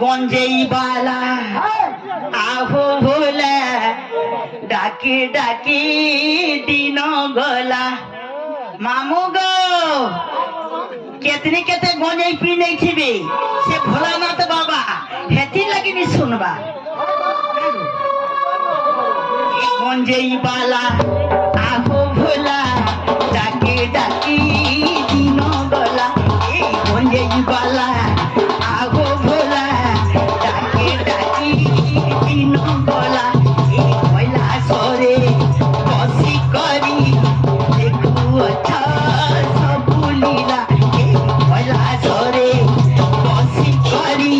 গঞ্জেই বালা আহো ভোলা ডাকি ডাকি দিন গলা মামু গো কেতনি কেতে গঞ্জেই পি নেই থিবে সে ভোলানাথ বাবা হেতি লাগিনি শুনবা গঞ্জেই বালা আহো ভোলা ডাকি ডাকি দিন গলা এই গঞ্জেই বালা আহো ভোলা ডাকি ডাকি দিন গলা এই কয়লা সরে বসি করি দেখু অছা সবু লীলা এই কয়লা সরে বসি করি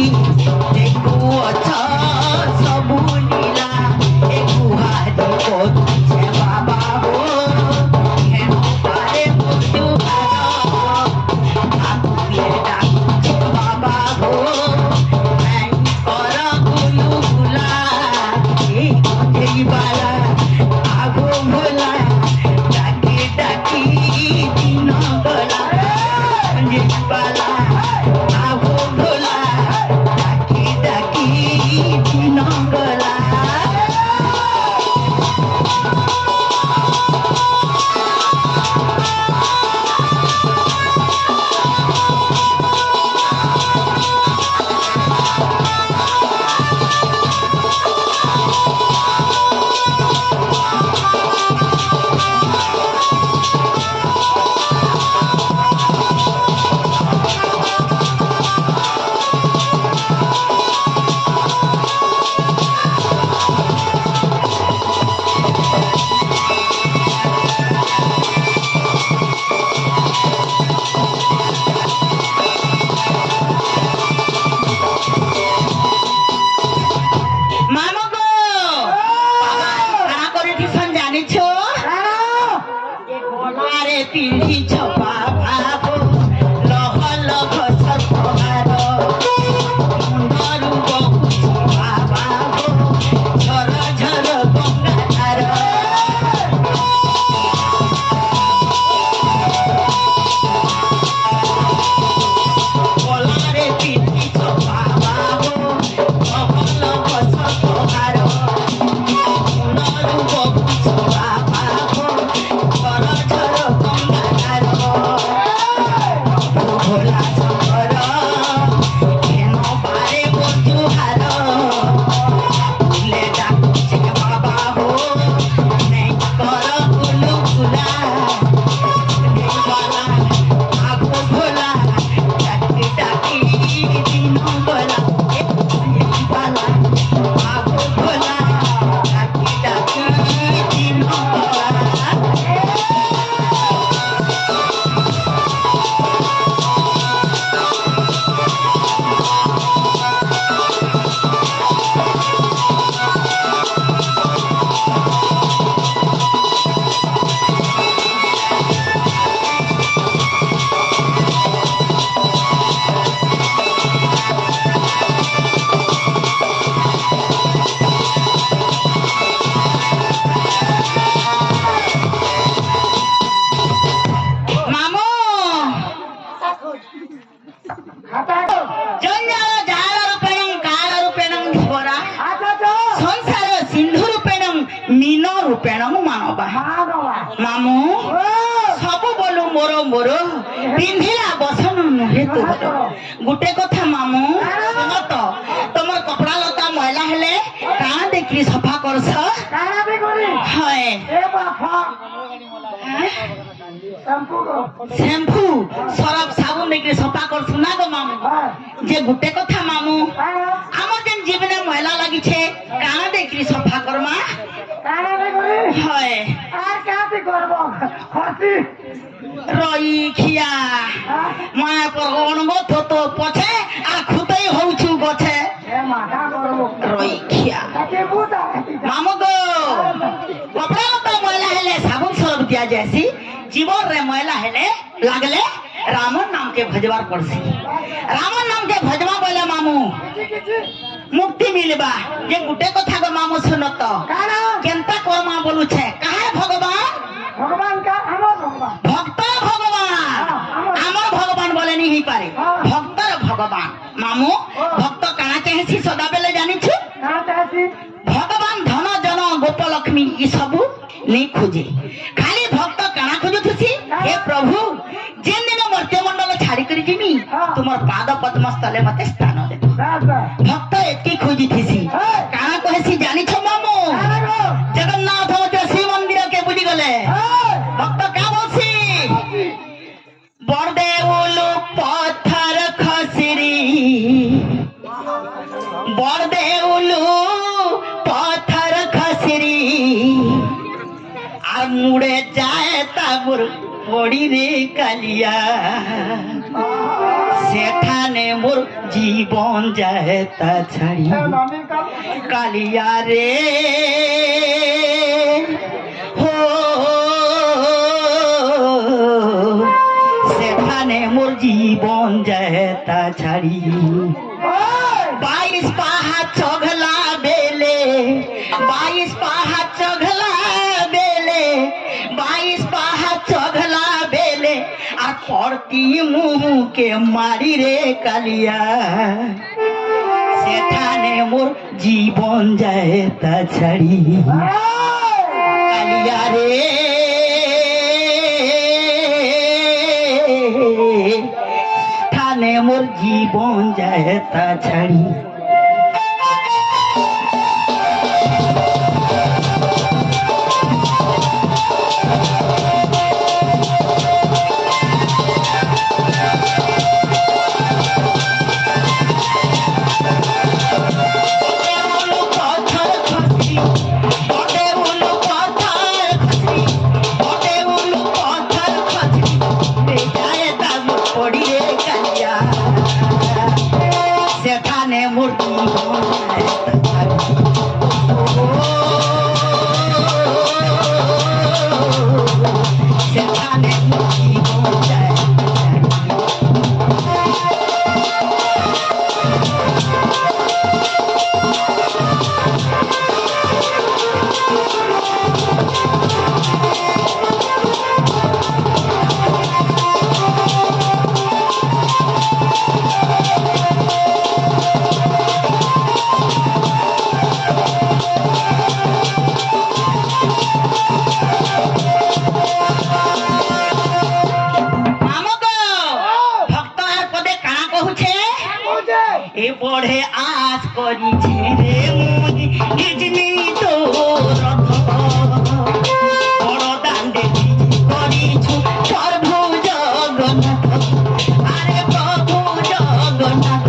দেখু অছা সবু লীলা এই গুহারি করছে বাবা হো হেন পারে মৃত্যু আগুলে ডাকছে বাবা হো নাই কর গুলুগুলা এই গঞ্জেই বালা আগো ভোলা ডাকি ডাকি দিন গলা গঞ্জেই বালা আগো ভোলা ডাকি ডাকি দিন গলা মামা গো বাবা কানা করে টিউশন জানিছ আরে পিন্ধিছ বাবা লহ লহ সর্বহার মুন্ডরু বহুছি বাবা ঝর ঝর গঙ্গাধার গলারে পিন্ধিছ বাবা লহ লহ সর্বহার মুন্ডরু বহুছি বাবা ঝর ঝর গঙ্গাধার ভোলা শঙ্কর কেন পারে বন্ধুহার ফুলে ডাকছে বাবা হো নেই কর গুলুগুলা নেই বালা আগো ভোলা ডাকি ডাকি দিন গলা নেই বালা আগো ভোলা ডাকি ডাকি দিন গলা মামু জঞ্জাল জাল রূপেণং কাল রূপেণং ধীবরা সংসার সিন্ধু রূপেণং মীন রূপেণং মানবা মামু সবু বলু মোর মোর পিন্ধিলা বসন নুহে তোর গোটে কথা মামু শুন তো তোমার কপড়া লতা ময়লা হেলে কাঁ দেখি সফা করছ হয় শ্যাম্পু সরফ সাবুন দেখি সফা করছু না গো মামু যে গোটে কথা মামু আমার যেন জীবনে ময়লা লাগিছে কাঁ দেখি সফা করমা হয় রই খিয়া মায়া পরগণ গো তো পছে আর খুতাই হউছু গছে রই খিয়া মামু গো কপড়া লতা ময়লা হেলে সাবুন সরফ দিয়া যাইছি জীবন রে ময়লা হেলে লাগলে রামর नाम के भजवार पड़सी रामर नाम के भजवा बोले मामू मुक्ति मिलबा जे गुटे कथा गो मामू सुन तो केनता कर्मा बोलू छे काहे भगवान भगवान का हमर भगवान भक्त भगवान आमर भगवान बोले नहीं पारे भक्तर भगवान मामू भक्त काना चाहे ভগবান ধন জন গোপলক্ষ্মী ই সবু নেই খুঁজে খালি ভক্ত কাଣା খুঁজুছি হে প্রভু যেন দিন মর্ত্যমণ্ডল ছাড়ি করে জিমি তোমার পাদ পদ্মস্থলে মতে স্থান দে ভক্ত এতকি খুঁজিথিসি কাଣା কহেছি জানিছ মামু জগন্নাথ মন্দির শ্রীমন্দির কে বুঝি গলে ভক্ত কা বলছি বড়দেউলু পথর খসিরি বড়দেউলু পথর খসিরি আর মুড়ে যায় তাবুর পড়ি রে কালিয়া সেখানে মোর জীবন যায় তা ছাড়ি কালিয়া রে হো সেখানে মোর জীবন যায় তা ছাড়ি 22 পাহা চঘলা বেলে 22 পাহা চঘলা বেলে 22 পাহা চঘলা বেলে আর পড়তি মুহুকে মারি রে কালিয়া সেখানে মোর জীবন যায় তা ছাড়ি কালিয়া রে সেখানে মোর জীবন যায় তা ছাড়ি সেখানে মূর্তি সেখানে মূর্তি এ পড়ে আজ করিছে রে মুনি নিজনি তো রথ বড় দাণ্ডে করিছু প্রভু জগন্নাথ আরে প্রভু জগন্নাথ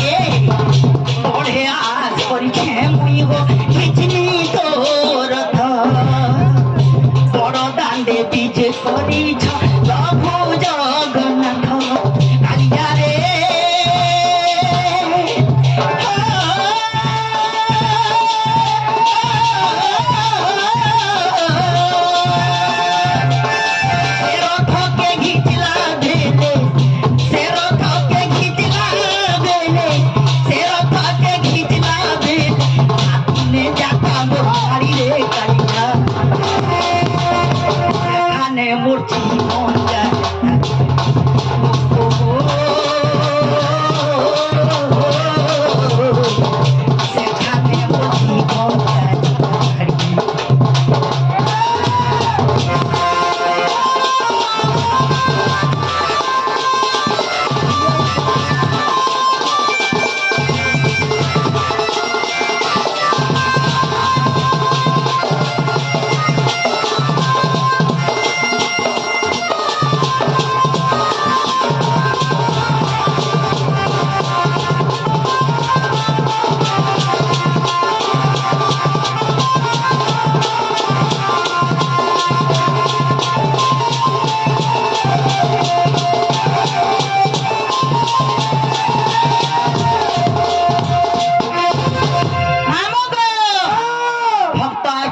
এ পড়ে আজ করিছে মুই গো নিজনি তো রথ বড় দাণ্ডে বিজে করিছ প্রভু জগন্নাথ কালিয়া রে রথকে ঘিচলা ভেলে সে রথকে ঘিচলা ভেলে সে রথকে ঘিচলা ভেলে হাতুনে যাতা মোর বাড়ি রে কালিয়া সেখানে মোর জীবন যায় সেখানে মোর জীবন যায়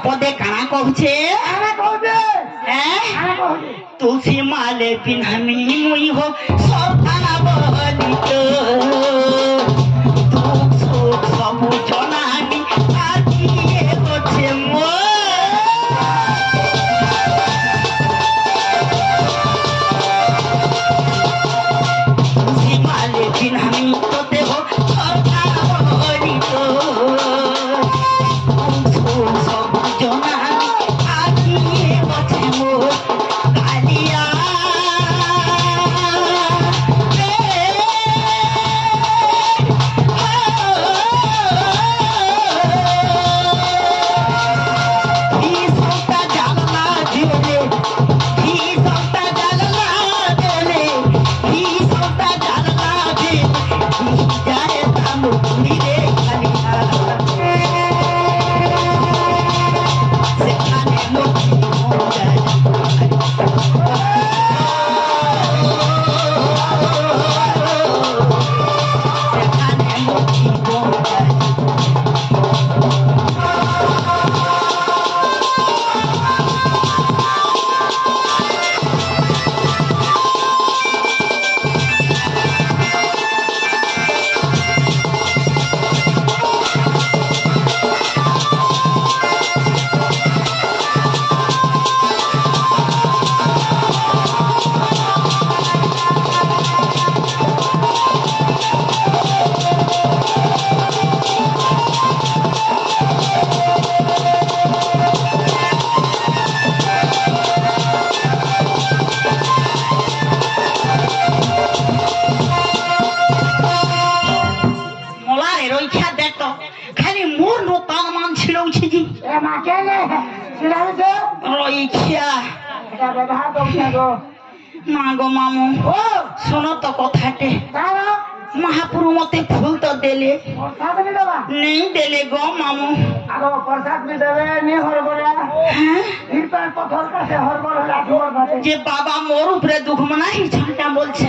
পদে কানা কହୁছে তুলসী মালে পিন্হামি মুই হো সর্বা বলিত দুঃখ সুখ সবু জনামি আর কি হচ্ছে মো কেনে চিনাইছে রইখিয়া এটা ব্যবহার করছে গো মা গো মামু ও শোনো তো কথাটে তারা মহাপুরু মতে ফুল তো দেলে প্রসাদ নি দেবা নেই দেলে গো মামু আগো প্রসাদ নি দেবে নি হরবরা হ্যাঁ তিরপাল পথর কাছে হরবর লাঠুর কাছে যে বাবা মোর উপরে দুঃখ মনাই ছটা বলছে